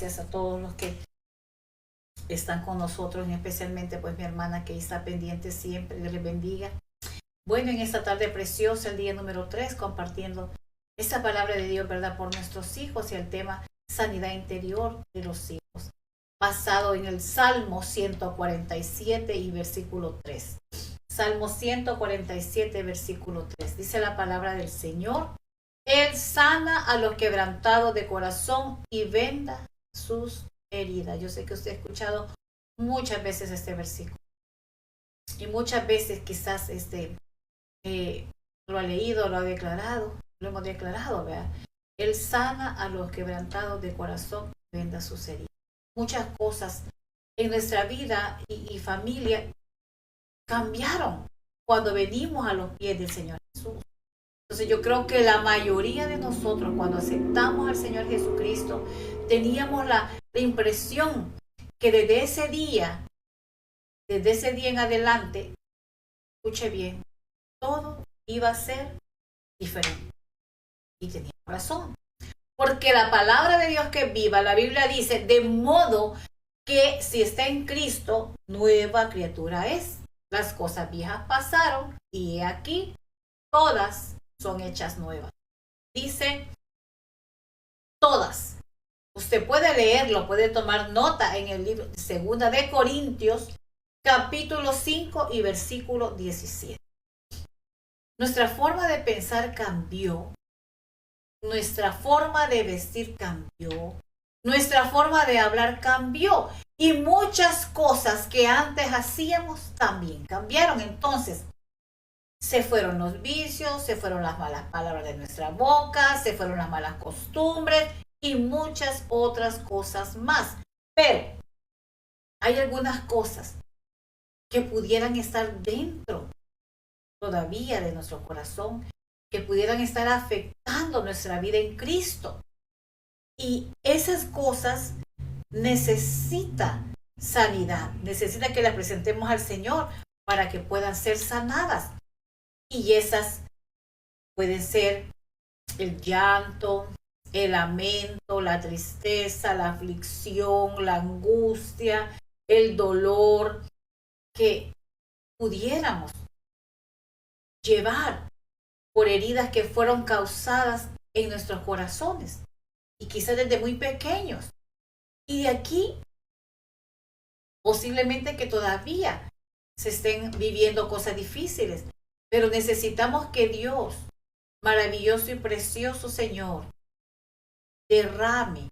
gracias a todos los que están con nosotros, y especialmente pues mi hermana que está pendiente siempre. Dios les bendiga. Bueno, en esta tarde preciosa, el día número 3, compartiendo esta palabra de Dios, ¿verdad? Por nuestros hijos y el tema sanidad interior de los hijos, basado en el Salmo 147 y versículo 3. Salmo 147, versículo 3. Dice la palabra del Señor: Él sana a los quebrantados de corazón y venda sus heridas. Yo sé que usted ha escuchado muchas veces este versículo. Y muchas veces quizás lo ha leído, lo ha declarado, lo hemos declarado, ¿verdad? Él sana a los quebrantados de corazón y venda sus heridas. Muchas cosas en nuestra vida y familia cambiaron cuando venimos a los pies del Señor Jesús. Entonces yo creo que la mayoría de nosotros, cuando aceptamos al Señor Jesucristo, teníamos la impresión que desde ese día en adelante, escuche bien, todo iba a ser diferente. Y tenía razón. Porque la palabra de Dios que es viva, la Biblia dice, de modo que si está en Cristo, nueva criatura es. Las cosas viejas pasaron y he aquí, todas son hechas nuevas. Dice, todas. Usted puede leerlo, puede tomar nota en el libro Segunda de Corintios, capítulo 5 y versículo 17. Nuestra forma de pensar cambió, nuestra forma de vestir cambió, nuestra forma de hablar cambió y muchas cosas que antes hacíamos también cambiaron. Entonces, se fueron los vicios, se fueron las malas palabras de nuestra boca, se fueron las malas costumbres y muchas otras cosas más. Pero hay algunas cosas que pudieran estar dentro todavía de nuestro corazón, que pudieran estar afectando nuestra vida en Cristo. Y esas cosas necesita sanidad, necesita que las presentemos al Señor para que puedan ser sanadas. Y esas pueden ser el llanto, el lamento, la tristeza, la aflicción, la angustia, el dolor que pudiéramos llevar por heridas que fueron causadas en nuestros corazones y quizás desde muy pequeños. Y de aquí posiblemente que todavía se estén viviendo cosas difíciles, pero necesitamos que Dios, maravilloso y precioso Señor, derrame,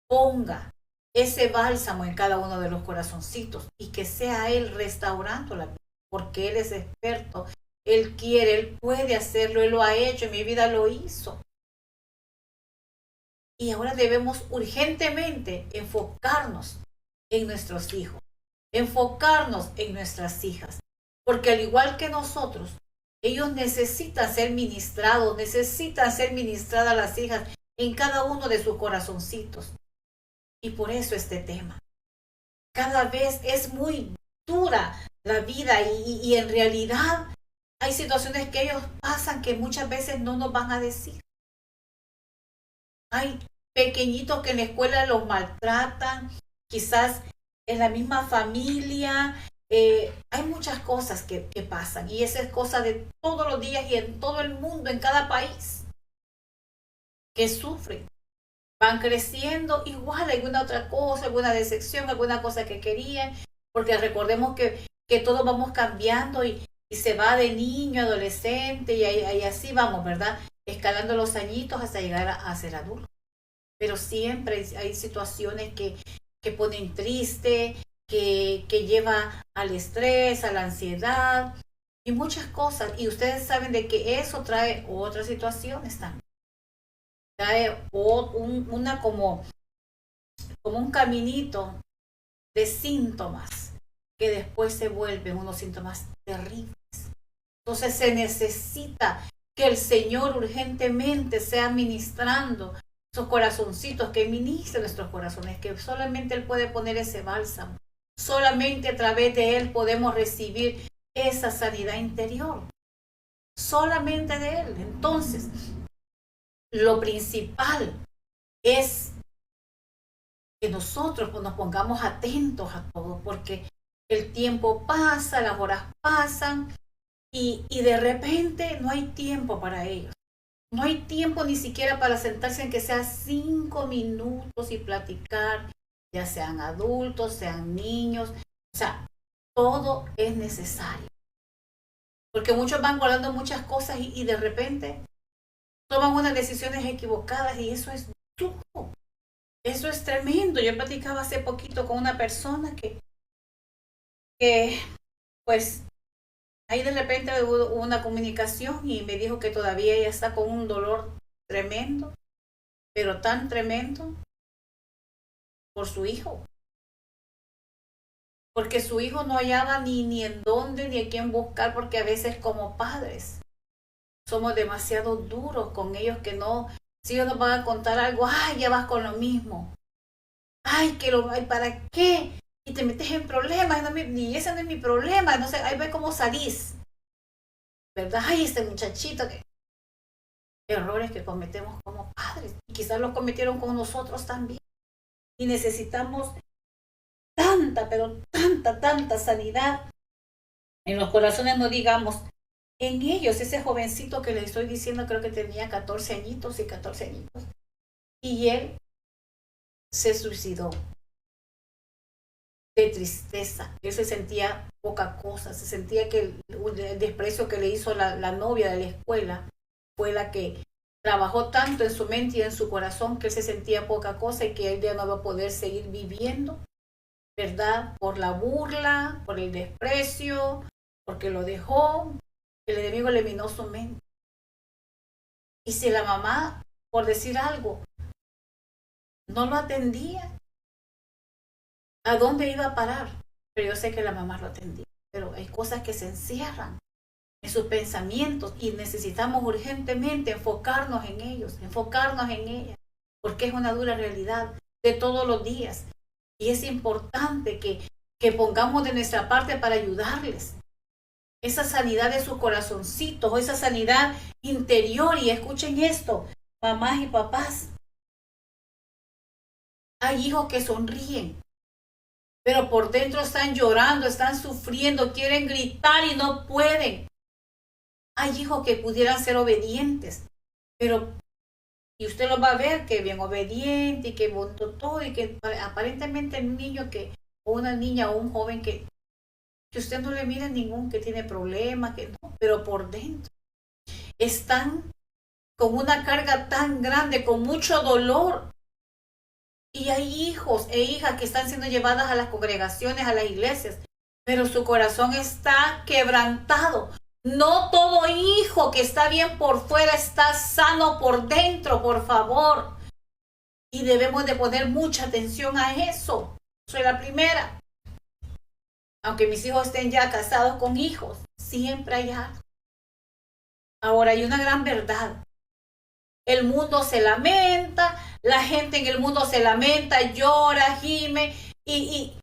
ponga ese bálsamo en cada uno de los corazoncitos y que sea Él restaurando la vida, porque Él es experto, Él quiere, Él puede hacerlo, Él lo ha hecho, en mi vida lo hizo. Y ahora debemos urgentemente enfocarnos en nuestros hijos, enfocarnos en nuestras hijas, porque al igual que nosotros, ellos necesitan ser ministrados, necesitan ser ministradas las hijas en cada uno de sus corazoncitos. Y por eso este tema. Cada vez es muy dura la vida y en realidad hay situaciones que ellos pasan que muchas veces no nos van a decir. Hay pequeñitos que en la escuela los maltratan, quizás en la misma familia. Hay muchas cosas que pasan y esa es cosa de todos los días y en todo el mundo, en cada país, que sufren. Van creciendo igual, alguna otra cosa, alguna decepción, alguna cosa que querían, porque recordemos que todos vamos cambiando y se va de niño a adolescente y así vamos, ¿verdad? Escalando los añitos hasta llegar a ser adulto. Pero siempre hay situaciones que ponen triste, que lleva al estrés, a la ansiedad y muchas cosas. Y ustedes saben de que eso trae otras situaciones también. Trae una como un caminito de síntomas que después se vuelven unos síntomas terribles. Entonces se necesita que el Señor urgentemente sea ministrando esos corazoncitos, que ministre nuestros corazones, que solamente Él puede poner ese bálsamo. Solamente a través de Él podemos recibir esa sanidad interior. Solamente de Él. Entonces, lo principal es que nosotros pues, nos pongamos atentos a todo, porque el tiempo pasa, las horas pasan y de repente no hay tiempo para ellos. No hay tiempo ni siquiera para sentarse en que sea 5 minutos y platicar, ya sean adultos, sean niños. O sea, todo es necesario. Porque muchos van guardando muchas cosas y de repente toman unas decisiones equivocadas y eso es duro. Eso es tremendo. Yo platicaba hace poquito con una persona que pues ahí de repente hubo una comunicación y me dijo que todavía ella está con un dolor tremendo, pero tan tremendo por su hijo. Porque su hijo no hallaba ni en dónde ni a quién buscar, porque a veces como padres somos demasiado duros con ellos que no, si ellos nos van a contar algo, ay, ya vas con lo mismo. Ay, ay, ¿para qué? Y te metes en problemas, ni ese no es mi problema, no sé, ahí ve cómo salís. ¿Verdad? Ay, este muchachito que... Errores que cometemos como padres. Y quizás los cometieron con nosotros también. Y necesitamos tanta, pero tanta sanidad en los corazones, no digamos, en ellos, ese jovencito que les estoy diciendo, creo que tenía 14 añitos y 14 añitos. Y él se suicidó de tristeza. Él se sentía poca cosa, se sentía que el desprecio que le hizo la novia de la escuela fue la que trabajó tanto en su mente y en su corazón que él se sentía poca cosa y que él ya no va a poder seguir viviendo, ¿verdad? Por la burla, por el desprecio, porque lo dejó, el enemigo le minó su mente. Y si la mamá, por decir algo, no lo atendía, ¿a dónde iba a parar? Pero yo sé que la mamá lo atendía. Pero hay cosas que se encierran en sus pensamientos y necesitamos urgentemente enfocarnos en ellos, enfocarnos en ellas, porque es una dura realidad de todos los días. Y es importante que pongamos de nuestra parte para ayudarles. Esa sanidad de sus corazoncitos, esa sanidad interior. Y escuchen esto, mamás y papás. Hay hijos que sonríen, pero por dentro están llorando, están sufriendo, quieren gritar y no pueden. Hay hijos que pudieran ser obedientes, pero y usted lo va a ver que bien obediente y que montó todo y que aparentemente un niño o una niña o un joven que usted no le mira ningún que tiene problemas, que no, pero por dentro están con una carga tan grande, con mucho dolor. Y hay hijos e hijas que están siendo llevadas a las congregaciones, a las iglesias, pero su corazón está quebrantado. No todo hijo que está bien por fuera está sano por dentro, por favor. Y debemos de poner mucha atención a eso. Soy la primera. Aunque mis hijos estén ya casados con hijos, siempre hay algo. Ahora hay una gran verdad. El mundo se lamenta, la gente en el mundo se lamenta, llora, gime y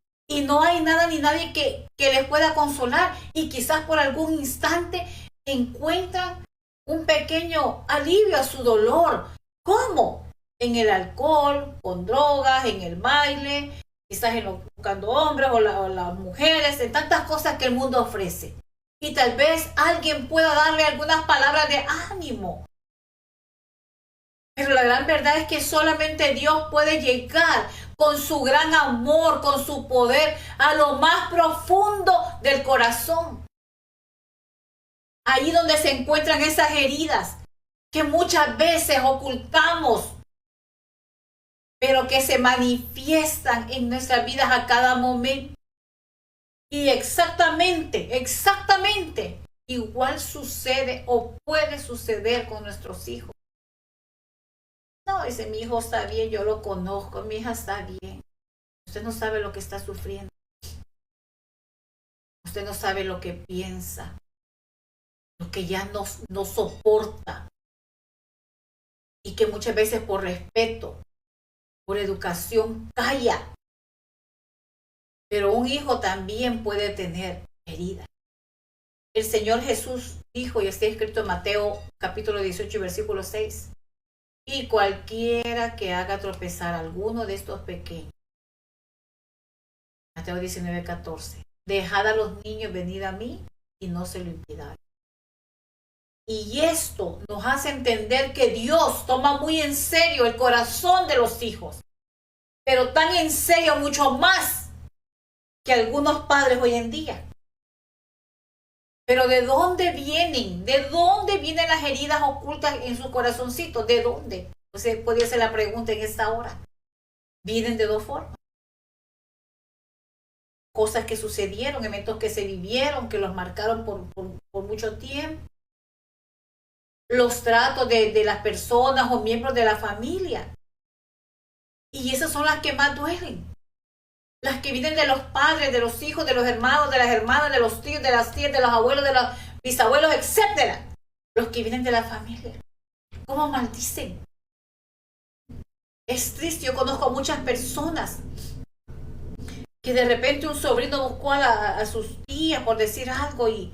no hay nada ni nadie que les pueda consolar y quizás por algún instante encuentran un pequeño alivio a su dolor. ¿Cómo? En el alcohol, con drogas, en el baile, quizás buscando hombres o las mujeres, en tantas cosas que el mundo ofrece. Y tal vez alguien pueda darle algunas palabras de ánimo. Pero la gran verdad es que solamente Dios puede llegar con su gran amor, con su poder, a lo más profundo del corazón. Ahí donde se encuentran esas heridas que muchas veces ocultamos, pero que se manifiestan en nuestras vidas a cada momento. Y exactamente, igual sucede o puede suceder con nuestros hijos. No, dice, mi hijo está bien, yo lo conozco, mi hija está bien. Usted no sabe lo que está sufriendo. Usted no sabe lo que piensa, lo que ya no soporta. Y que muchas veces por respeto, por educación, calla. Pero un hijo también puede tener heridas. El Señor Jesús dijo, y está escrito en Mateo capítulo 18, versículo 6. Y cualquiera que haga tropezar a alguno de estos pequeños, Mateo 19:14. Dejad a los niños venir a mí y no se lo impidáis. Y esto nos hace entender que Dios toma muy en serio el corazón de los hijos, pero tan en serio, mucho más que algunos padres hoy en día. Pero ¿de dónde vienen? ¿De dónde vienen las heridas ocultas en su corazoncito? ¿De dónde? Entonces podría ser la pregunta en esta hora. Vienen de dos formas. Cosas que sucedieron, eventos que se vivieron, que los marcaron por mucho tiempo. Los tratos de las personas o miembros de la familia. Y esas son las que más duelen. Las que vienen de los padres, de los hijos, de los hermanos, de las hermanas, de los tíos, de las tías, de los abuelos, de los bisabuelos, etc. Los que vienen de la familia. ¿Cómo maldicen? Es triste, yo conozco a muchas personas que de repente un sobrino buscó a sus tías por decir algo y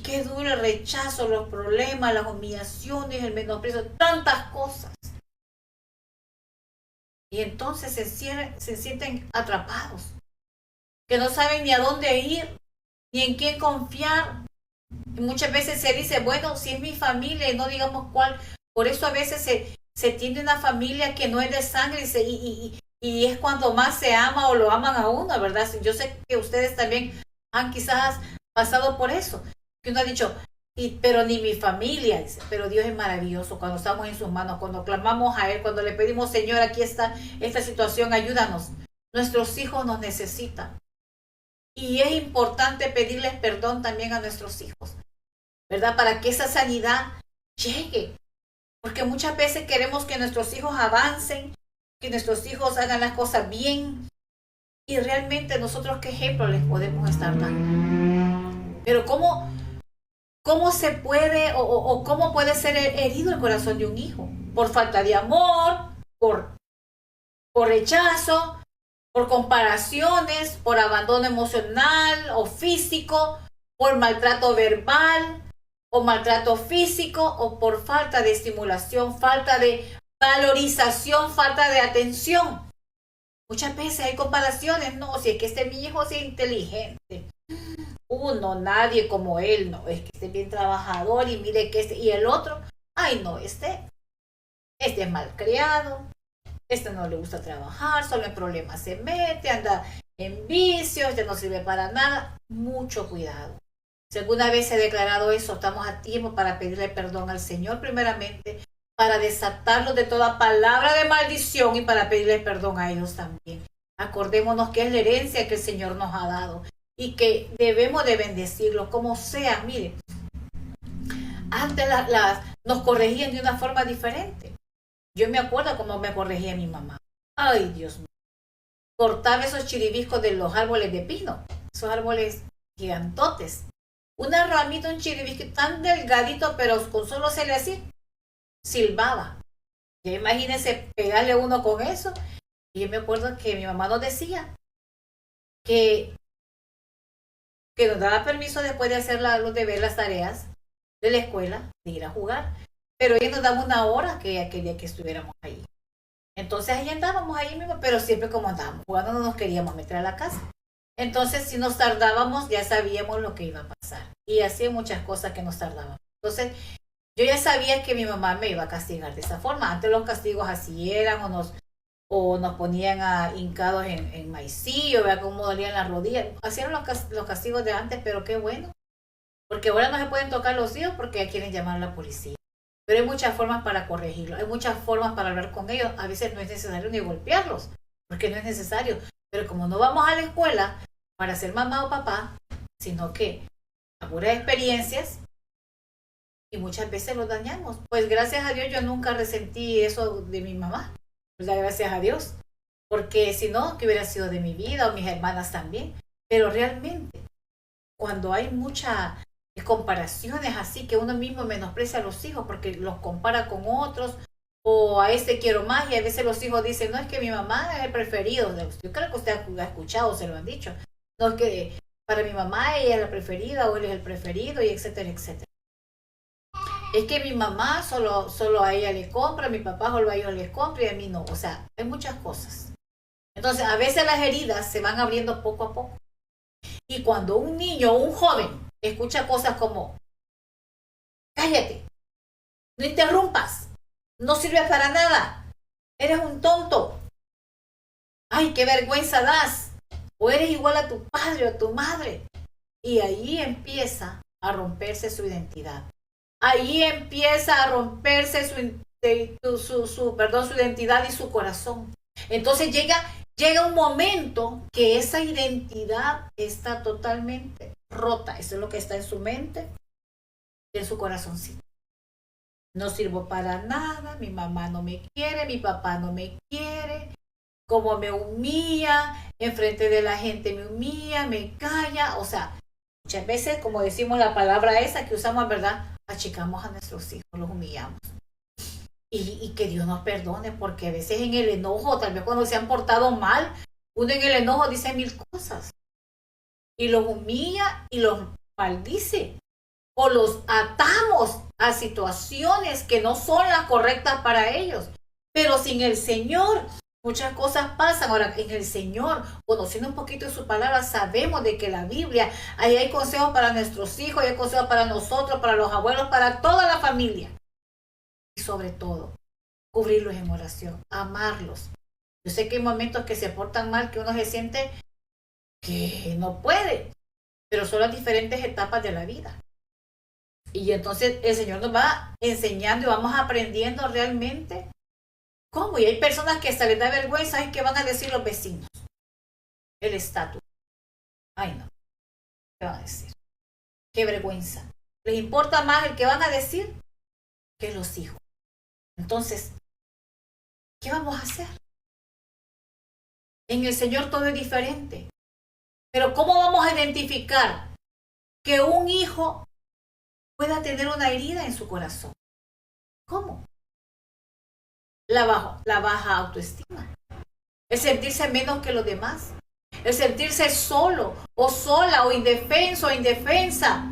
qué duro el rechazo, los problemas, las humillaciones, el menosprecio, tantas cosas. Y entonces se sienten atrapados, que no saben ni a dónde ir, ni en quién confiar. Y muchas veces se dice, bueno, si es mi familia y no digamos cuál. Por eso a veces se tiene una familia que no es de sangre y es cuando más se ama o lo aman a uno, ¿verdad? Yo sé que ustedes también han quizás pasado por eso. Que uno ha dicho, pero ni mi familia, dice, pero Dios es maravilloso cuando estamos en sus manos, cuando clamamos a Él, cuando le pedimos, Señor, aquí está esta situación, ayúdanos. Nuestros hijos nos necesitan. Y es importante pedirles perdón también a nuestros hijos, ¿verdad? Para que esa sanidad llegue. Porque muchas veces queremos que nuestros hijos avancen, que nuestros hijos hagan las cosas bien. Y realmente nosotros, ¿qué ejemplo les podemos estar dando? Pero ¿cómo se puede o cómo puede ser herido el corazón de un hijo? Por falta de amor, por rechazo, por comparaciones, por abandono emocional o físico, por maltrato verbal o maltrato físico o por falta de estimulación, falta de valorización, falta de atención. Muchas veces hay comparaciones, no, si es que mi hijo es inteligente. Uno, nadie como él, no, es que este es bien trabajador y mire que y el otro, ay no, este es malcriado, no le gusta trabajar, solo en problemas se mete, anda en vicios, no sirve para nada. Mucho cuidado. Si alguna vez se ha declarado eso, estamos a tiempo para pedirle perdón al Señor primeramente, para desatarlos de toda palabra de maldición y para pedirle perdón a ellos también. Acordémonos que es la herencia que el Señor nos ha dado y que debemos de bendecirlos como sea. Mire, antes nos corregían de una forma diferente. Yo me acuerdo cómo me corregía mi mamá. Ay, Dios mío. Cortaba esos chiribiscos de los árboles de pino, esos árboles gigantotes. Una ramita, un chiribisco tan delgadito, pero con solo se le hacía, silbaba. Ya imagínense pegarle a uno con eso. Y yo me acuerdo que mi mamá nos decía que nos daba permiso después de hacer los deberes, las tareas de la escuela, de ir a jugar. Pero ella nos daba una hora que ella quería que estuviéramos ahí. Entonces ahí andábamos ahí mismo, pero siempre como andábamos jugando no nos queríamos meter a la casa. Entonces si nos tardábamos ya sabíamos lo que iba a pasar. Y hacía muchas cosas que nos tardábamos. Entonces yo ya sabía que mi mamá me iba a castigar de esa forma. Antes los castigos así eran o nos ponían hincados en maicillo, vea cómo dolían las rodillas. Hacían los castigos de antes, pero qué bueno. Porque ahora no se pueden tocar los hijos porque ya quieren llamar a la policía. Pero hay muchas formas para corregirlo, hay muchas formas para hablar con ellos. A veces no es necesario ni golpearlos, porque no es necesario. Pero como no vamos a la escuela para ser mamá o papá, sino que a puras experiencias, y muchas veces los dañamos. Pues gracias a Dios yo nunca resentí eso de mi mamá. ¿Verdad? Gracias a Dios. Porque si no, que hubiera sido de mi vida o mis hermanas también. Pero realmente, cuando hay muchas comparaciones así, que uno mismo menosprecia a los hijos porque los compara con otros, o a este quiero más, y a veces los hijos dicen, no, es que mi mamá es el preferido. Yo creo que usted ha escuchado, se lo han dicho. No, es que para mi mamá ella es la preferida, o él es el preferido, y etcétera, etcétera. Es que mi mamá solo a ella le compra, mi papá solo a ellos les compra y a mí no. O sea, hay muchas cosas. Entonces, a veces las heridas se van abriendo poco a poco. Y cuando un niño o un joven escucha cosas como, cállate, no interrumpas, no sirves para nada, eres un tonto, ay, qué vergüenza das, o eres igual a tu padre o a tu madre. Y ahí empieza a romperse su identidad. Ahí empieza a romperse su identidad y su corazón. Entonces llega un momento que esa identidad está totalmente rota. Eso es lo que está en su mente y en su corazoncito. No sirvo para nada, mi mamá no me quiere, mi papá no me quiere, como me humilla, enfrente de la gente me humilla, me calla. O sea, muchas veces, como decimos la palabra esa que usamos, ¿verdad? Achicamos a nuestros hijos, los humillamos. Y que Dios nos perdone, porque a veces en el enojo, tal vez cuando se han portado mal, uno en el enojo dice mil cosas. Y los humilla y los maldice. O los atamos a situaciones que no son las correctas para ellos. Pero sin el Señor, muchas cosas pasan. Ahora, en el Señor, conociendo un poquito de su palabra, sabemos de que la Biblia, ahí hay consejos para nuestros hijos, hay consejos para nosotros, para los abuelos, para toda la familia. Y sobre todo, cubrirlos en oración, amarlos. Yo sé que hay momentos que se portan mal, que uno se siente que no puede, pero son las diferentes etapas de la vida. Y entonces el Señor nos va enseñando y vamos aprendiendo realmente cómo. Y hay personas que hasta les da vergüenza y que van a decir los vecinos. El estatus. Ay, no. ¿Qué van a decir? Qué vergüenza. Les importa más el que van a decir que los hijos. Entonces, ¿qué vamos a hacer? En el Señor todo es diferente. Pero ¿cómo vamos a identificar que un hijo pueda tener una herida en su corazón? ¿Cómo? La baja autoestima. El sentirse menos que los demás. El sentirse solo o sola o indefenso o indefensa.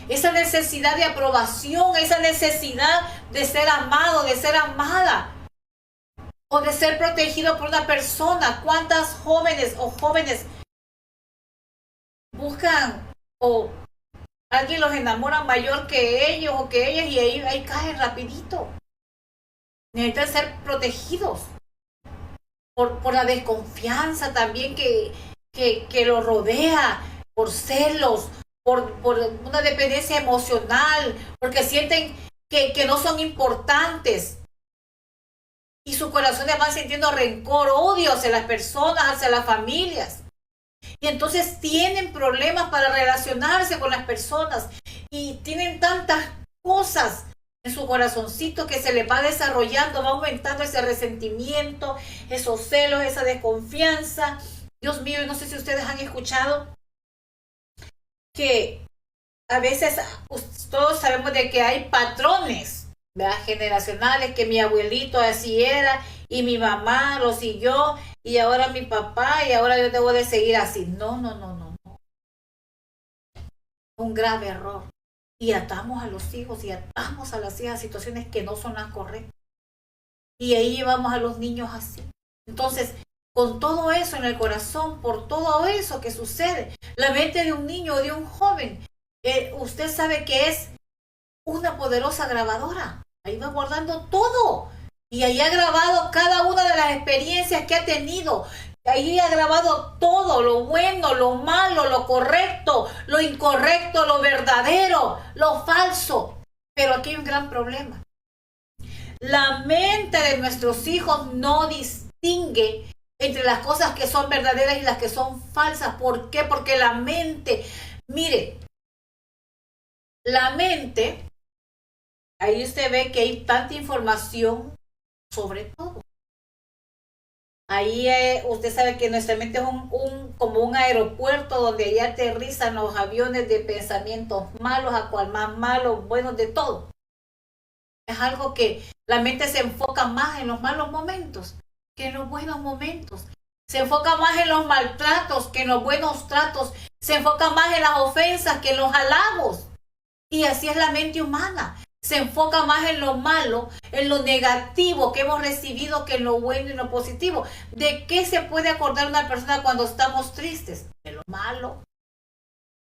Esa necesidad de aprobación, esa necesidad de ser amado, de ser amada, o de ser protegido por una persona. ¿Cuántas jóvenes o jóvenes buscan o alguien los enamora mayor que ellos o que ellas y ahí caen rapidito? Necesitan ser protegidos por la desconfianza también que los rodea, por celos, por una dependencia emocional, porque sienten que no son importantes. Y su corazón va sintiendo rencor, odio hacia las personas, hacia las familias. Y entonces tienen problemas para relacionarse con las personas. Y tienen tantas cosas en su corazoncito que se les va desarrollando, va aumentando ese resentimiento, esos celos, esa desconfianza. Dios mío, no sé si ustedes han escuchado que a veces todos sabemos de que hay patrones, ¿verdad?, generacionales, que mi abuelito así era y mi mamá lo siguió y ahora mi papá y ahora yo debo de seguir así. No. Un grave error. Y atamos a los hijos y atamos a las hijas a situaciones que no son las correctas. Y ahí llevamos a los niños así. Entonces, con todo eso en el corazón, por todo eso que sucede, la mente de un niño o de un joven, usted sabe que es una poderosa grabadora. Ahí va guardando todo. Y ahí ha grabado cada una de las experiencias que ha tenido. Ahí ha grabado todo, lo bueno, lo malo, lo correcto, lo incorrecto, lo verdadero, lo falso. Pero aquí hay un gran problema. La mente de nuestros hijos no distingue entre las cosas que son verdaderas y las que son falsas. ¿Por qué? Porque la mente, mire, la mente, ahí usted ve que hay tanta información sobre todo. Ahí usted sabe que nuestra mente es como un aeropuerto donde ahí aterrizan los aviones de pensamientos malos, a cual más malos, buenos, de todo. Es algo que la mente se enfoca más en los malos momentos que en los buenos momentos. Se enfoca más en los maltratos que en los buenos tratos. Se enfoca más en las ofensas que en los halagos. Y así es la mente humana. se enfoca más en lo malo, en lo negativo que hemos recibido que en lo bueno y lo positivo. ¿De qué se puede acordar una persona cuando estamos tristes? De lo malo,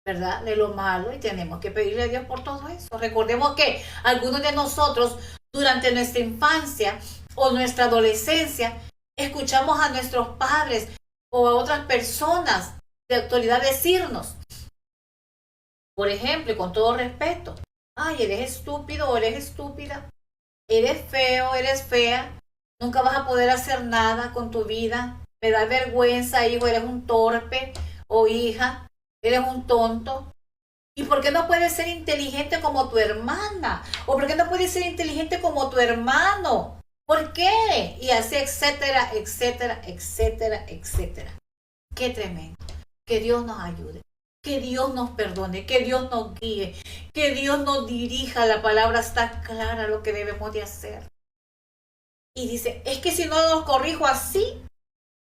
¿verdad? De lo malo, y tenemos que pedirle a Dios por todo eso. Recordemos que algunos de nosotros durante nuestra infancia o nuestra adolescencia escuchamos a nuestros padres o a otras personas de autoridad decirnos, por ejemplo, y con todo respeto, ay, eres estúpido o eres estúpida, eres feo, eres fea, nunca vas a poder hacer nada con tu vida, me da vergüenza, hijo, eres un torpe, o hija, eres un tonto. ¿Y por qué no puedes ser inteligente como tu hermana? ¿O por qué no puedes ser inteligente como tu hermano? ¿Por qué? Y así, etcétera, etcétera, etcétera, etcétera. Qué tremendo. Que Dios nos ayude. Que Dios nos perdone, que Dios nos guíe, que Dios nos dirija. La palabra está clara lo que debemos de hacer. Y dice, es que si no los corrijo así,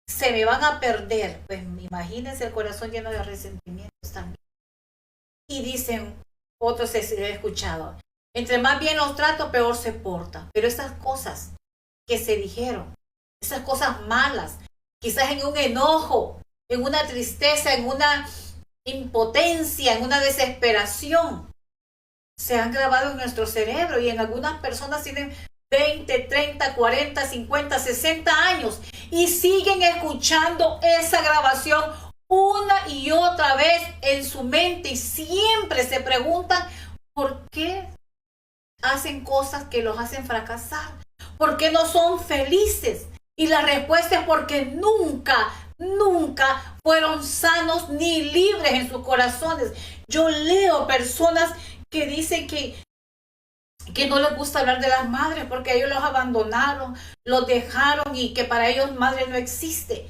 se me van a perder. Pues imagínense el corazón lleno de resentimientos también. Y dicen, otros se he escuchado, entre más bien los trato, peor se porta. Pero esas cosas que se dijeron, esas cosas malas, quizás en un enojo, en una tristeza, en una impotencia, en una desesperación, se han grabado en nuestro cerebro, y en algunas personas tienen 20, 30, 40, 50, 60 años y siguen escuchando esa grabación una y otra vez en su mente, y siempre se preguntan por qué hacen cosas que los hacen fracasar, por qué no son felices. Y la respuesta es porque nunca fueron sanos ni libres en sus corazones. Yo leo personas que dicen que no les gusta hablar de las madres porque ellos los abandonaron, los dejaron, y que para ellos madre no existe.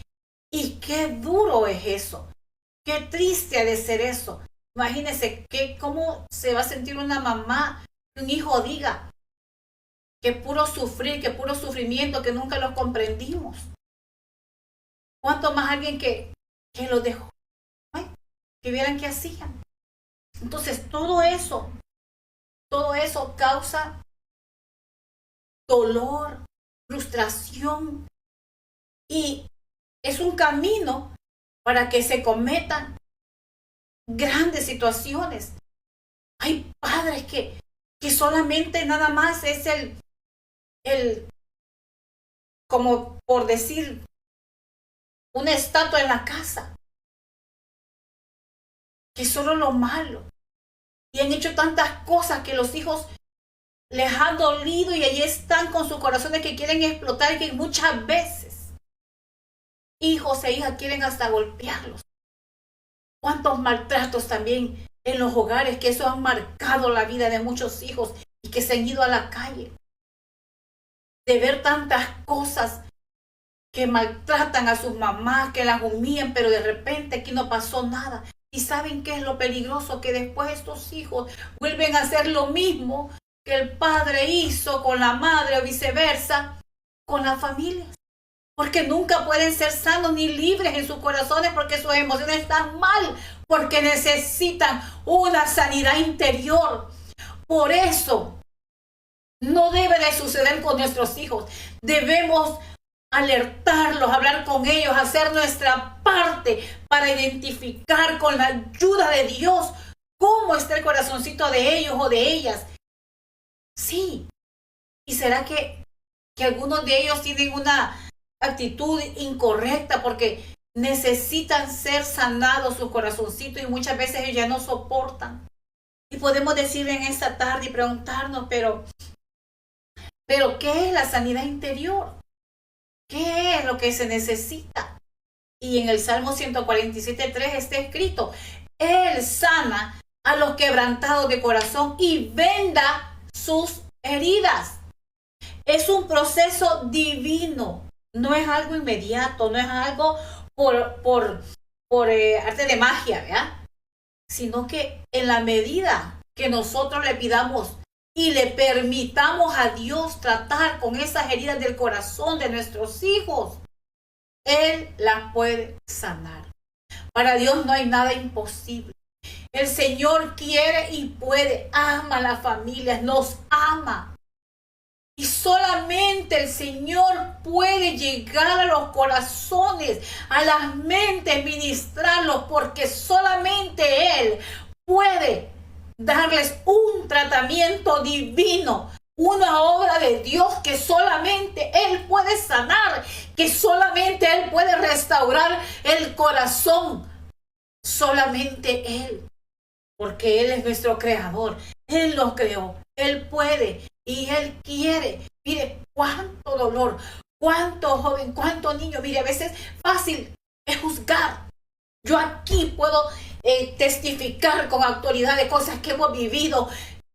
Y qué duro es eso, qué triste ha de ser eso. Imagínense cómo se va a sentir una mamá que un hijo diga que puro sufrir, que puro sufrimiento, que nunca los comprendimos. ¿Cuánto más alguien que los dejó? ¿Eh? Que vieran qué hacían. Entonces todo eso causa dolor, frustración, y es un camino para que se cometan grandes situaciones. Hay padres que solamente nada más es el, como por decir, una estatua en la casa, que solo lo malo. Y han hecho tantas cosas que los hijos les han dolido, y allí están con sus corazones que quieren explotar, y que muchas veces hijos e hijas quieren hasta golpearlos. Cuántos maltratos también en los hogares, que eso han marcado la vida de muchos hijos y que se han ido a la calle. De ver tantas cosas que maltratan a sus mamás, que las humillan, pero de repente aquí no pasó nada. ¿Y saben qué es lo peligroso? Que después estos hijos vuelven a hacer lo mismo que el padre hizo con la madre, o viceversa, con la familia. Porque nunca pueden ser sanos ni libres en sus corazones, porque sus emociones están mal, porque necesitan una sanidad interior. Por eso no debe de suceder con nuestros hijos. Debemos alertarlos, hablar con ellos, hacer nuestra parte para identificar con la ayuda de Dios cómo está el corazoncito de ellos o de ellas. Sí. ¿Y será que algunos de ellos tienen una actitud incorrecta porque necesitan ser sanados sus corazoncitos, y muchas veces ellos ya no soportan? Y podemos decir en esta tarde y preguntarnos, pero ¿qué es la sanidad interior? ¿Qué es lo que se necesita? Y en el Salmo 147:3 está escrito, Él sana a los quebrantados de corazón y venda sus heridas. Es un proceso divino, no es algo inmediato, no es algo por arte de magia, ¿verdad? Sino que en la medida que nosotros le pidamos y le permitamos a Dios tratar con esas heridas del corazón de nuestros hijos, Él las puede sanar. Para Dios no hay nada imposible. El Señor quiere y puede, ama a las familias, nos ama. Y solamente el Señor puede llegar a los corazones, a las mentes, ministrarlos, porque solamente Él puede darles un tratamiento divino, una obra de Dios que solamente Él puede sanar, que solamente Él puede restaurar el corazón, solamente Él, porque Él es nuestro creador, Él nos creó, Él puede y Él quiere. Mire cuánto dolor, cuánto joven, cuánto niño, mire, a veces fácil es juzgar. Yo aquí puedo testificar con autoridad de cosas que hemos vivido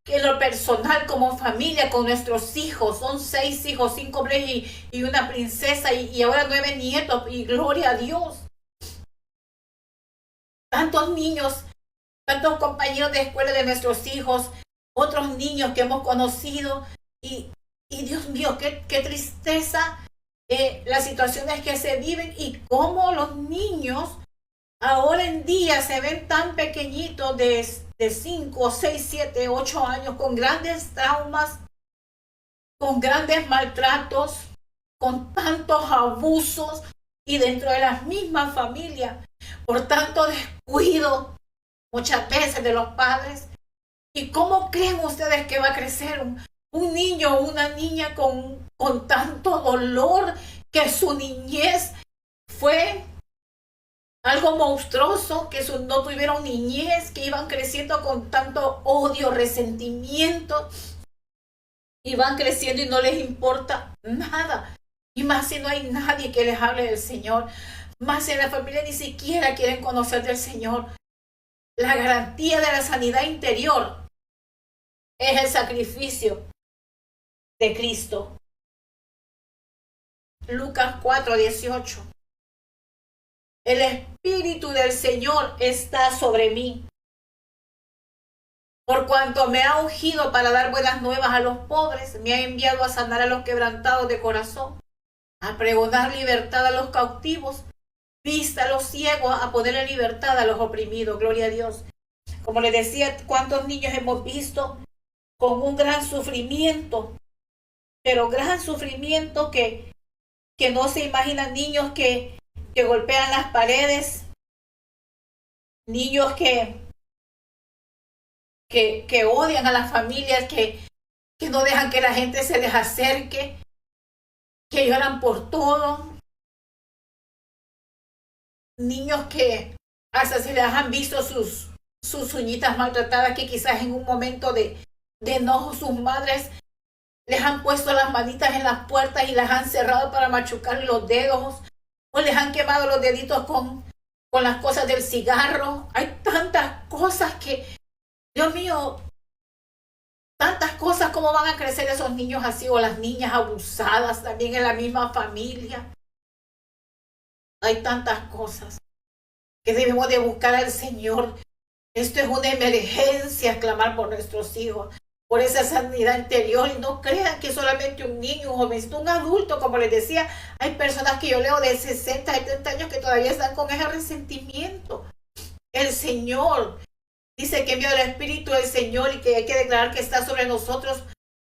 en lo personal, como familia, con nuestros hijos. Son 6 hijos, 5 hombres y una princesa, y ahora 9 nietos, y gloria a Dios. Tantos niños, tantos compañeros de escuela de nuestros hijos, otros niños que hemos conocido, y Dios mío, qué tristeza las situaciones que se viven y cómo los niños ahora en día se ven tan pequeñitos de 5, 6, 7, 8 años, con grandes traumas, con grandes maltratos, con tantos abusos y dentro de las mismas familias, por tanto descuido muchas veces de los padres. ¿Y cómo creen ustedes que va a crecer un niño o una niña con tanto dolor, que su niñez fue algo monstruoso, que no tuvieron niñez, que iban creciendo con tanto odio, resentimiento, y van creciendo y no les importa nada? Y más si no hay nadie que les hable del Señor, más si en la familia ni siquiera quieren conocer del Señor. La garantía de la sanidad interior es el sacrificio de Cristo. Lucas 4:18. El Espíritu del Señor está sobre mí, por cuanto me ha ungido para dar buenas nuevas a los pobres, me ha enviado a sanar a los quebrantados de corazón, a pregonar libertad a los cautivos, vista a los ciegos, a poner en libertad a los oprimidos. Gloria a Dios. Como les decía, cuántos niños hemos visto con un gran sufrimiento, pero gran sufrimiento que no se imaginan. Niños que golpean las paredes, niños que odian a las familias, que no dejan que la gente se les acerque, que lloran por todo, niños que hasta se les han visto sus uñitas maltratadas, que quizás en un momento de enojo sus madres les han puesto las manitas en las puertas y las han cerrado para machucar los dedos, o les han quemado los deditos con las cosas del cigarro. Hay tantas cosas que, Dios mío, tantas cosas. ¿Cómo van a crecer esos niños así? O las niñas abusadas también en la misma familia. Hay tantas cosas que debemos de buscar al Señor. Esto es una emergencia, clamar por nuestros hijos, por esa sanidad interior. Y no crean que solamente un niño, un jovencito, un adulto, como les decía, hay personas que yo leo de 60, 70 años que todavía están con ese resentimiento. El Señor dice que envió el Espíritu del Señor y que hay que declarar que está sobre nosotros,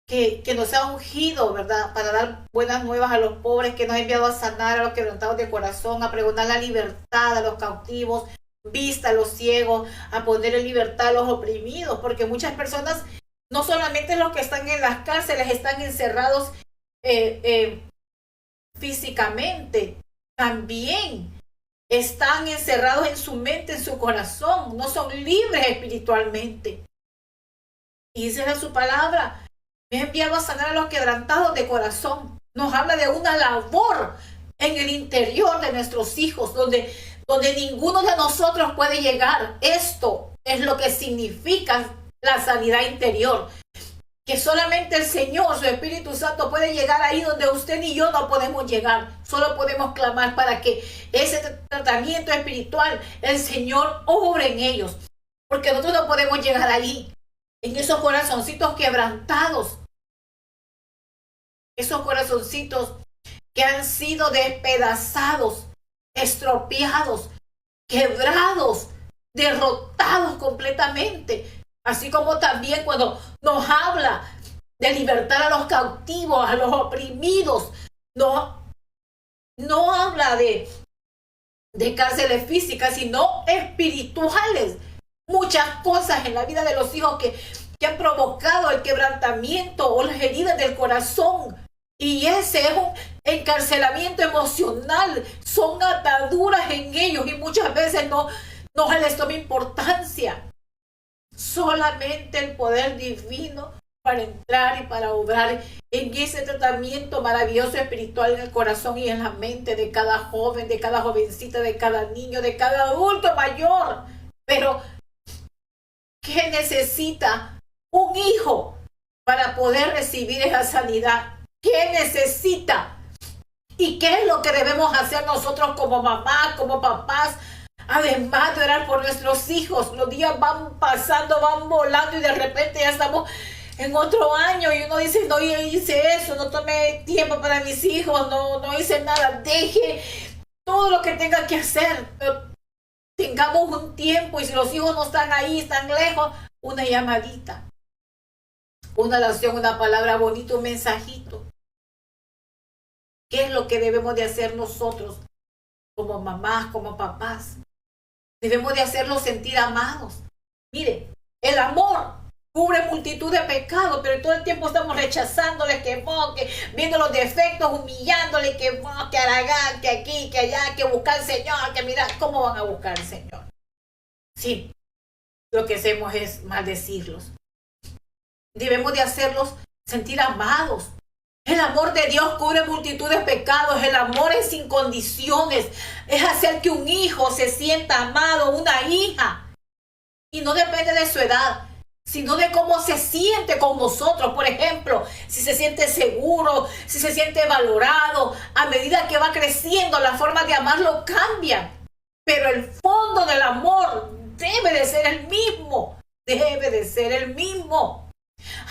que nos ha ungido, ¿verdad?, para dar buenas nuevas a los pobres, que nos ha enviado a sanar a los quebrantados de corazón, a pregonar la libertad a los cautivos, vista a los ciegos, a poner en libertad a los oprimidos, porque muchas personas, no solamente los que están en las cárceles, están encerrados físicamente, también están encerrados en su mente, en su corazón, no son libres espiritualmente. Y dice en su palabra, me ha enviado a sanar a los quebrantados de corazón. Nos habla de una labor en el interior de nuestros hijos, donde ninguno de nosotros puede llegar. Esto es lo que significa la sanidad interior, que solamente el Señor, su Espíritu Santo, puede llegar ahí donde usted ni yo no podemos llegar. Solo podemos clamar para que ese tratamiento espiritual, el Señor obre en ellos, porque nosotros no podemos llegar ahí, en esos corazoncitos quebrantados, esos corazoncitos que han sido despedazados, estropeados, quebrados derrotados completamente. Así como también cuando nos habla de libertar a los cautivos, a los oprimidos, no habla de cárceles físicas, sino espirituales. Muchas cosas en la vida de los hijos que han provocado el quebrantamiento o las heridas del corazón. Y ese es un encarcelamiento emocional. Son ataduras en ellos y muchas veces no se les toma importancia. Solamente el poder divino para entrar y para obrar en ese tratamiento maravilloso espiritual en el corazón y en la mente de cada joven, de cada jovencita, de cada niño, de cada adulto mayor. Pero, ¿qué necesita un hijo para poder recibir esa sanidad? ¿Qué necesita? ¿Y qué es lo que debemos hacer nosotros como mamás, como papás? Además de orar por nuestros hijos, los días van pasando, van volando y de repente ya estamos en otro año y uno dice, no hice eso, no tomé tiempo para mis hijos, no hice nada, deje todo lo que tenga que hacer, pero tengamos un tiempo y si los hijos no están ahí, están lejos, una llamadita, una oración, una palabra bonita, un mensajito. ¿Qué es lo que debemos de hacer nosotros como mamás, como papás? Debemos de hacerlos sentir amados. Mire, el amor cubre multitud de pecados, pero todo el tiempo estamos rechazándole, que viendo los defectos, humillándole, que haragán, que aquí, que allá, que buscar al Señor, que mira, ¿cómo van a buscar al Señor? Sí, lo que hacemos es maldecirlos. Debemos de hacerlos sentir amados. El amor de Dios cubre multitud de pecados. El amor es sin condiciones. Es hacer que un hijo se sienta amado, una hija. Y no depende de su edad, sino de cómo se siente con nosotros. Por ejemplo, si se siente seguro, si se siente valorado. A medida que va creciendo, la forma de amarlo cambia. Pero el fondo del amor debe de ser el mismo. Debe de ser el mismo.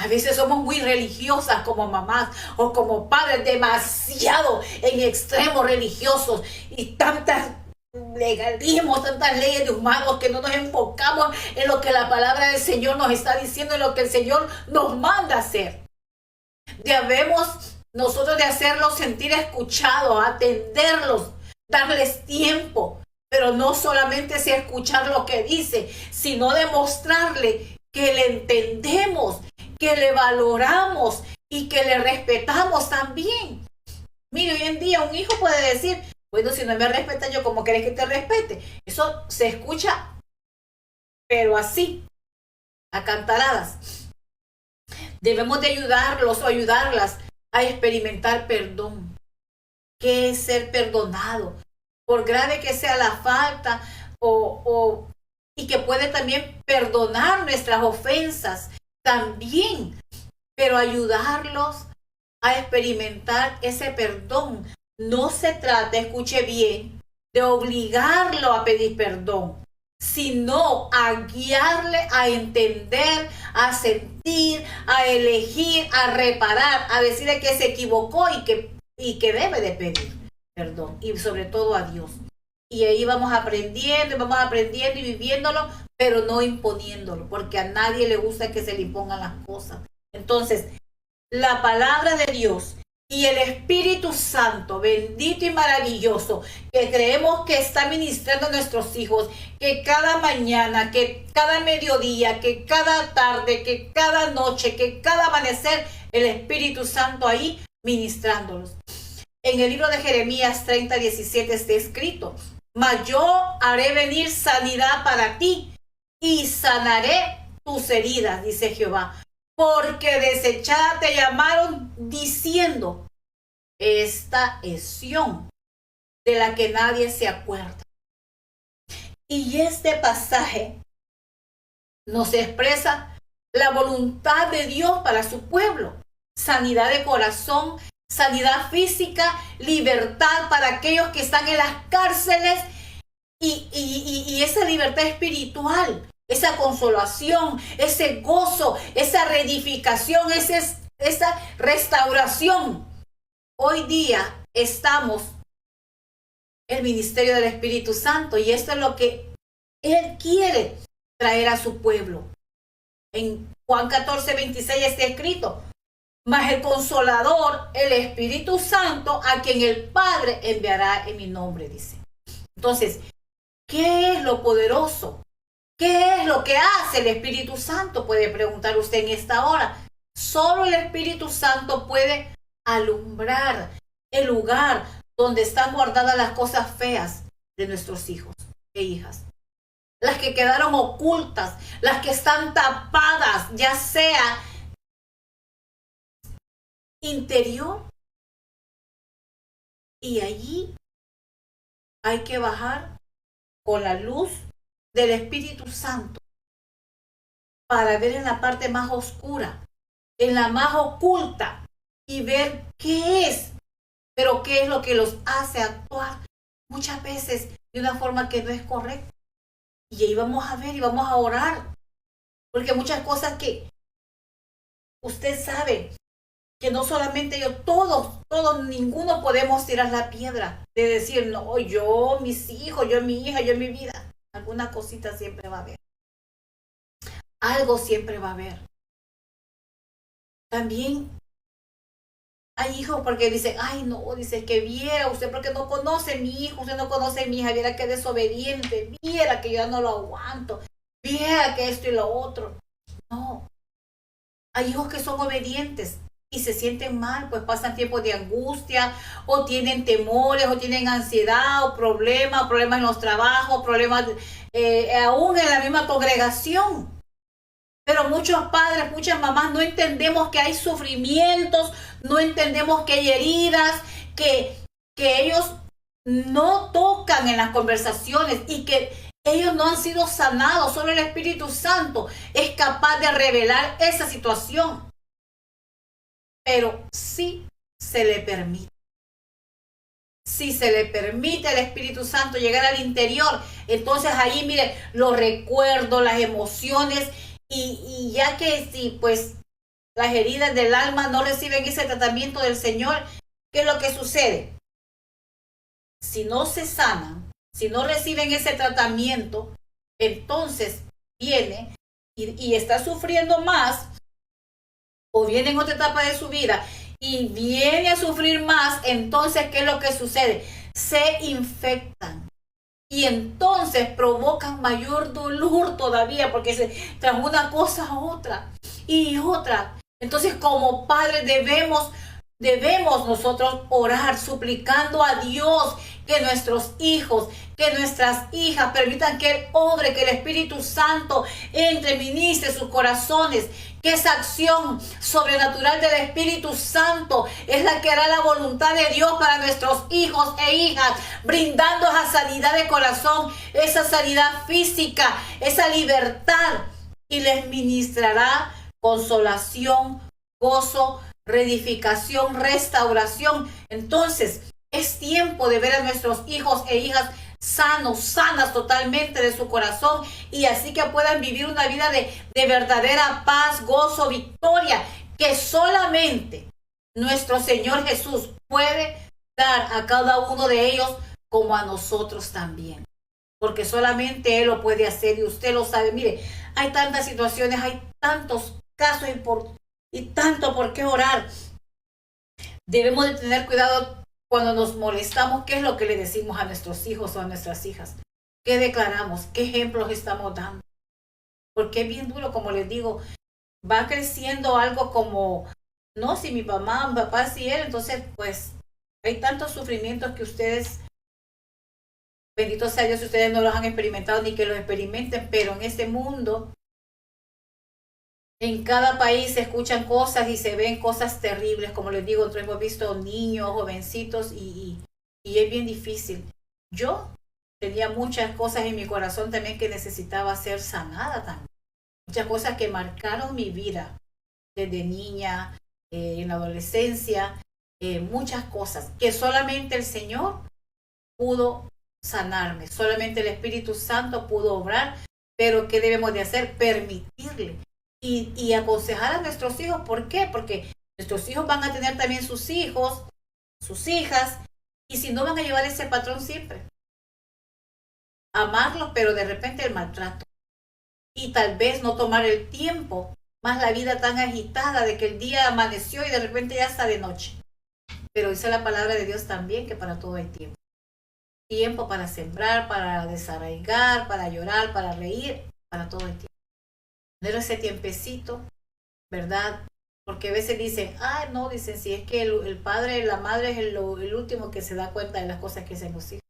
A veces somos muy religiosas como mamás o como padres, demasiado en extremos religiosos y tantas legalismos, tantas leyes de humanos que no nos enfocamos en lo que la palabra del Señor nos está diciendo, en lo que el Señor nos manda hacer. Debemos nosotros de hacerlos sentir escuchados, atenderlos, darles tiempo, pero no solamente es escuchar lo que dice, sino demostrarle que le entendemos, que le valoramos y que le respetamos también. Mire, hoy en día un hijo puede decir, bueno, si no me respeta, yo cómo querés que te respete. Eso se escucha, pero así, a cantaradas. Debemos de ayudarlos o ayudarlas a experimentar perdón. ¿Qué es ser perdonado? Por grave que sea la falta y que puede también perdonar nuestras ofensas también, pero ayudarlos a experimentar ese perdón. No se trata, escuche bien, de obligarlo a pedir perdón, sino a guiarle a entender, a sentir, a elegir, a reparar, a decirle que se equivocó y que debe de pedir perdón, y sobre todo a Dios. Y ahí vamos aprendiendo y viviéndolo, pero no imponiéndolo, porque a nadie le gusta que se le impongan las cosas. Entonces, la palabra de Dios y el Espíritu Santo, bendito y maravilloso, que creemos que está ministrando a nuestros hijos, que cada mañana, que cada mediodía, que cada tarde, que cada noche, que cada amanecer, el Espíritu Santo ahí ministrándolos. En el libro de Jeremías 30:17 está escrito, mas yo haré venir sanidad para ti y sanaré tus heridas, dice Jehová. Porque desechada te llamaron diciendo, esta es Sión, de la que nadie se acuerda. Y este pasaje nos expresa la voluntad de Dios para su pueblo. Sanidad de corazón, sanidad física, libertad para aquellos que están en las cárceles y esa libertad espiritual. Esa consolación, ese gozo, esa reedificación, esa restauración. Hoy día estamos en el ministerio del Espíritu Santo y esto es lo que Él quiere traer a su pueblo. En Juan 14:26 está escrito: mas el Consolador, el Espíritu Santo, a quien el Padre enviará en mi nombre, dice. Entonces, ¿qué es lo poderoso? ¿Qué es lo que hace el Espíritu Santo? Puede preguntar usted en esta hora. Solo el Espíritu Santo puede alumbrar el lugar donde están guardadas las cosas feas de nuestros hijos e hijas. Las que quedaron ocultas, las que están tapadas, ya sea interior. Y allí hay que bajar con la luz del Espíritu Santo para ver en la parte más oscura, en la más oculta, y ver qué es, pero qué es lo que los hace actuar muchas veces de una forma que no es correcta. Y ahí vamos a ver y vamos a orar, porque muchas cosas que usted sabe que no solamente yo, todos, ninguno podemos tirar la piedra de decir, no, yo, mis hijos, yo, mi hija, yo, mi vida. Alguna cosita siempre va a haber. Algo siempre va a haber. También hay hijos porque dicen, ay no, dice que viera usted porque no conoce a mi hijo, usted no conoce a mi hija, viera que desobediente, viera que yo ya no lo aguanto, viera que esto y lo otro. No, hay hijos que son obedientes y se sienten mal, pues pasan tiempos de angustia, o tienen temores, o tienen ansiedad, o problemas en los trabajos, problemas aún en la misma congregación. Pero muchos padres, muchas mamás no entendemos que hay sufrimientos, no entendemos que hay heridas, que ellos no tocan en las conversaciones y que ellos no han sido sanados. Solo el Espíritu Santo es capaz de revelar esa situación. Pero sí se le permite. Si se le permite al Espíritu Santo llegar al interior, entonces ahí, mire, los recuerdos, las emociones, y ya que si pues las heridas del alma no reciben ese tratamiento del Señor, ¿qué es lo que sucede? Si no se sanan, si no reciben ese tratamiento, entonces viene y está sufriendo más, o viene en otra etapa de su vida y viene a sufrir más, entonces ¿qué es lo que sucede? Se infectan. Y entonces provocan mayor dolor todavía, porque tras una cosa a otra y otra. Entonces, como padres debemos nosotros orar, suplicando a Dios que nuestros hijos, que nuestras hijas permitan que Él obre, que el Espíritu Santo entre, ministre sus corazones, que esa acción sobrenatural del Espíritu Santo es la que hará la voluntad de Dios para nuestros hijos e hijas, brindando esa sanidad de corazón, esa sanidad física, esa libertad, y les ministrará consolación, gozo, reedificación, restauración. Entonces, es tiempo de ver a nuestros hijos e hijas sanos, sanas totalmente de su corazón, y así que puedan vivir una vida de verdadera paz, gozo, victoria, que solamente nuestro Señor Jesús puede dar a cada uno de ellos, como a nosotros también, porque solamente Él lo puede hacer, y usted lo sabe. Mire, hay tantas situaciones, hay tantos casos y tanto por qué orar. Debemos de tener cuidado cuando nos molestamos. ¿Qué es lo que le decimos a nuestros hijos o a nuestras hijas? ¿Qué declaramos? ¿Qué ejemplos estamos dando? Porque es bien duro, como les digo, va creciendo algo como, no, si mi mamá, mi papá, si él, entonces pues hay tantos sufrimientos que ustedes, bendito sea Dios, ustedes no los han experimentado ni que los experimenten, pero en este mundo, en cada país se escuchan cosas y se ven cosas terribles, como les digo, nosotros hemos visto niños, jovencitos, y es bien difícil. Yo tenía muchas cosas en mi corazón también que necesitaba ser sanada también. Muchas cosas que marcaron mi vida desde niña, en la adolescencia, muchas cosas que solamente el Señor pudo sanarme, solamente el Espíritu Santo pudo obrar. Pero ¿qué debemos de hacer? Permitirle. Y aconsejar a nuestros hijos. ¿Por qué? Porque nuestros hijos van a tener también sus hijos, sus hijas, y si no, van a llevar ese patrón siempre. amarlos, pero de repente el maltrato. Y tal vez no tomar el tiempo, más la vida tan agitada de que el día amaneció y de repente ya está de noche. Pero dice la palabra de Dios también que para todo hay tiempo. Tiempo para sembrar, para desarraigar, para llorar, para reír, para todo hay tiempo. Tener ese tiempecito, ¿verdad? Porque a veces dicen, no, dicen, si es que el padre, la madre es el último que se da cuenta de las cosas que hacen los hijos.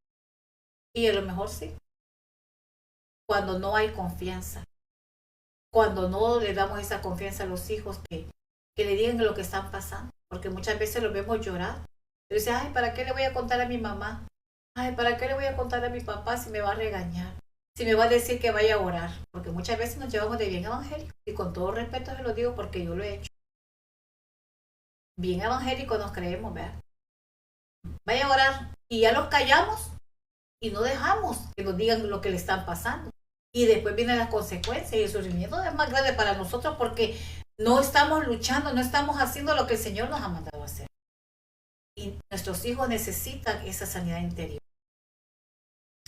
Y a lo mejor sí. Cuando no hay confianza, cuando no le damos esa confianza a los hijos que le digan lo que están pasando, porque muchas veces los vemos llorar. Pero dicen, ¿para qué le voy a contar a mi mamá? ¿Para qué le voy a contar a mi papá si me va a regañar? Si me va a decir que vaya a orar. Porque muchas veces nos llevamos de bien evangélico. Y con todo respeto se lo digo porque yo lo he hecho. Bien evangélico nos creemos, ¿verdad? Vaya a orar. Y ya los callamos y no dejamos que nos digan lo que le están pasando. Y después vienen las consecuencias y el sufrimiento es más grande para nosotros porque no estamos luchando, no estamos haciendo lo que el Señor nos ha mandado a hacer. Y nuestros hijos necesitan esa sanidad interior.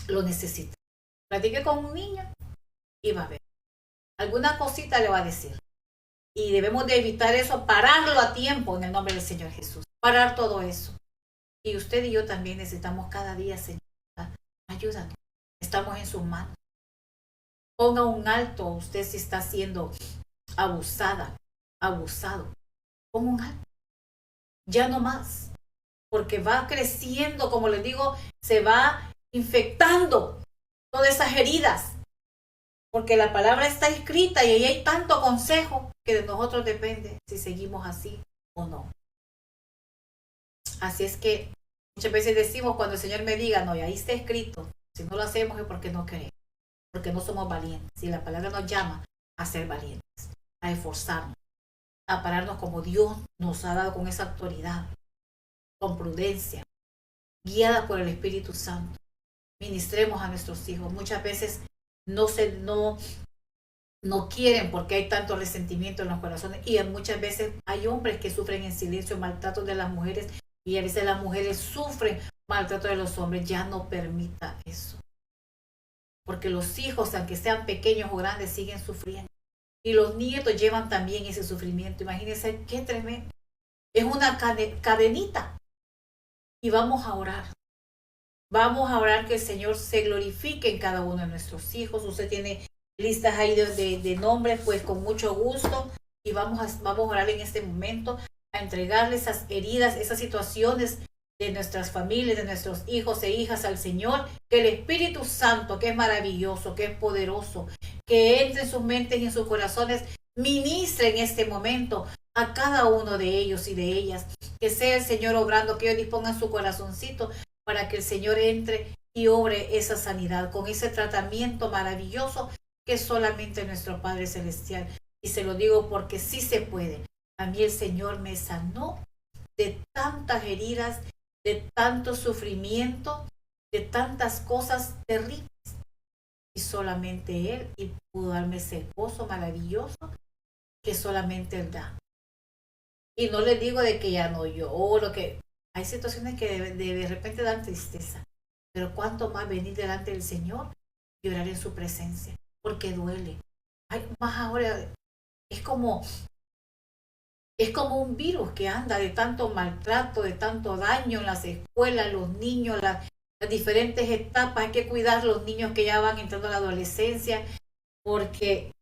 Lo necesitan. Platique con un niño y va a ver. Alguna cosita le va a decir. Y debemos de evitar eso, pararlo a tiempo en el nombre del Señor Jesús. Parar todo eso. Y usted y yo también necesitamos cada día, Señor, ayúdanos. Estamos en sus manos. Ponga un alto a usted si está siendo abusada, abusado. Ponga un alto. Ya no más. Porque va creciendo, como les digo, se va infectando todas esas heridas. Porque la palabra está escrita y ahí hay tanto consejo que de nosotros depende si seguimos así o no. Así es que muchas veces decimos cuando el Señor me diga, no, y ahí está escrito. Si no lo hacemos es porque no queremos, porque no somos valientes. Si la palabra nos llama a ser valientes, a esforzarnos, a pararnos como Dios nos ha dado con esa autoridad, con prudencia, guiada por el Espíritu Santo. Ministremos a nuestros hijos. Muchas veces no quieren porque hay tanto resentimiento en los corazones y muchas veces hay hombres que sufren en silencio maltrato de las mujeres y a veces las mujeres sufren maltrato de los hombres. Ya no permita eso, porque los hijos, aunque sean pequeños o grandes, siguen sufriendo y los nietos llevan también ese sufrimiento. Imagínense qué tremendo. Es una cadenita. Y vamos a orar. Vamos a orar que el Señor se glorifique en cada uno de nuestros hijos. Usted tiene listas ahí de nombres, pues con mucho gusto. Y vamos a orar en este momento, a entregarle esas heridas, esas situaciones de nuestras familias, de nuestros hijos e hijas al Señor. Que el Espíritu Santo, que es maravilloso, que es poderoso, que entre en sus mentes y en sus corazones, ministre en este momento a cada uno de ellos y de ellas. Que sea el Señor obrando, que ellos dispongan su corazoncito para que el Señor entre y obre esa sanidad con ese tratamiento maravilloso que solamente nuestro Padre Celestial. Y se lo digo porque sí se puede. A mí el Señor me sanó de tantas heridas, de tanto sufrimiento, de tantas cosas terribles. Y solamente Él, y pudo darme ese gozo maravilloso que solamente Él da. Y no les digo de que ya no lloro, que hay situaciones que de repente dan tristeza, pero cuánto más venir delante del Señor y orar en su presencia, porque duele. Más ahora es como un virus que anda de tanto maltrato, de tanto daño en las escuelas, los niños, las diferentes etapas. Hay que cuidar a los niños que ya van entrando a la adolescencia, porque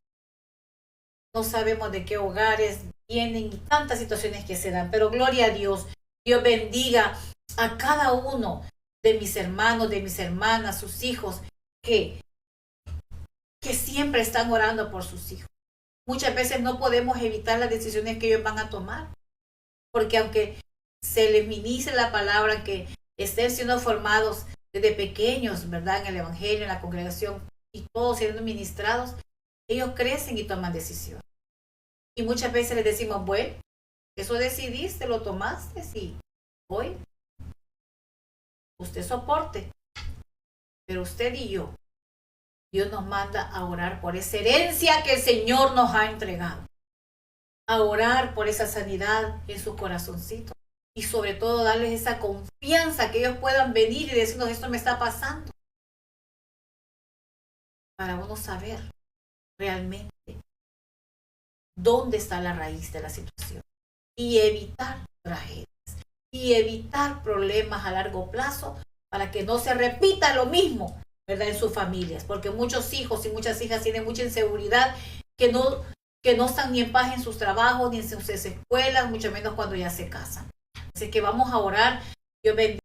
no sabemos de qué hogares vienen y tantas situaciones que se dan. Pero gloria a Dios. Dios bendiga a cada uno de mis hermanos, de mis hermanas, sus hijos, que siempre están orando por sus hijos. Muchas veces no podemos evitar las decisiones que ellos van a tomar, porque aunque se les ministre la palabra, que estén siendo formados desde pequeños, ¿verdad? En el Evangelio, en la congregación, y todos siendo ministrados, ellos crecen y toman decisiones. Y muchas veces les decimos, bueno, eso decidiste, lo tomaste, sí. Hoy, usted soporte. Pero usted y yo, Dios nos manda a orar por esa herencia que el Señor nos ha entregado. A orar por esa sanidad en su corazoncito. Y sobre todo darles esa confianza que ellos puedan venir y decirnos, esto me está pasando. para uno saber realmente dónde está la raíz de la situación y evitar tragedias y evitar problemas a largo plazo para que no se repita lo mismo, ¿verdad? En sus familias, porque muchos hijos y muchas hijas tienen mucha inseguridad que no están ni en paz en sus trabajos, ni en sus escuelas, mucho menos cuando ya se casan. Así que vamos a orar. Dios bendiga